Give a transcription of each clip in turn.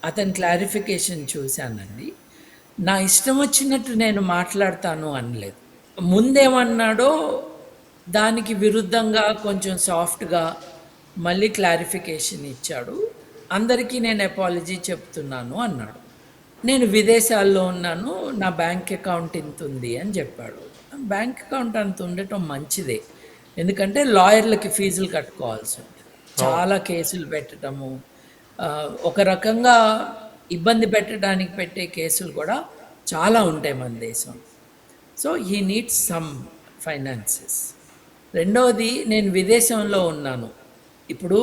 అతని క్లారిఫికేషన్ చూశానండి. నా ఇష్టం వచ్చినట్టు నేను మాట్లాడతాను అనలేదు. ముందేమన్నాడో దానికి విరుద్ధంగా కొంచెం సాఫ్ట్‌గా మళ్ళీ క్లారిఫికేషన్ ఇచ్చాడు. అందరికీ నేను అపాలజీ చెప్తున్నాను అన్నాడు. నేను విదేశాల్లో ఉన్నాను. నా బ్యాంక్ అకౌంట్ ఇంతుంది అని జెప్పాడు. బ్యాంక్ అకౌంట్ అంత ఉండటం మంచిదే. ఎందుకంటే లాయర్‌లకి ఫీజులు కట్టుకోవాల్సుంటది. అవును. చాలా కేసులు పెట్టటము, ఒక రకంగా ఇబ్బంది పెట్టడానికి పెట్టే కేసులు గూడా చాలా ఉంటాయి మన దేశంలో. So, he needs some finances. రెండవది నేను విదేశంలో ఉన్నాను. ఇప్పుడు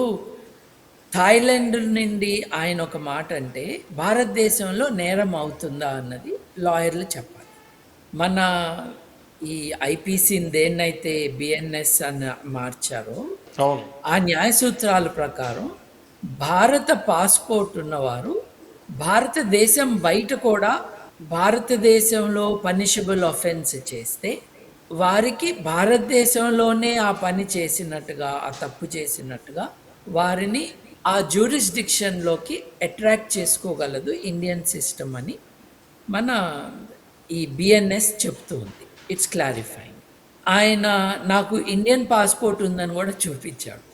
థాయిలాండ్ నుండి ఆయన ఒక మాట అంటే, భారతదేశంలో నేరం అవుతుందా అన్నది లాయర్లు చెప్పాలి. మన ఈ ఐపీసీని దేన్నైతే బిఎన్ఎస్ అని మార్చారో, అవును. ఆ న్యాయ సూత్రాల ప్రకారం భారత పాస్‌పోర్ట్ ఉన్నవారు భారతదేశం బయట కూడా భారతదేశంలో పనిషబుల్ అఫెన్స్ చేస్తే, వారికి భారతదేశంలోనే ఆ పని చేసినట్టుగా, ఆ తప్పు చేసినట్టుగా వారిని ఆ జ్యూరిస్డిక్షన్‌లోకి అట్రాక్ట్ చేసుకోగలదు ఇండియన్ సిస్టమ్ అని మన ఈ బిఎన్ఎస్ చెప్తూ ఉంది. It's clarifying. ఆయన నాకు ఇండియన్ పాస్‌పోర్ట్ ఉందని గూడా చూపిచ్చాడు.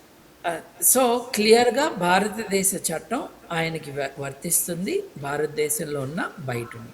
సో, క్లియర్‌గా భారతదేశ చట్టం ఆయనకి వర్తిస్తుంది. భారతదేశంలో ఉన్న, బయటున్న.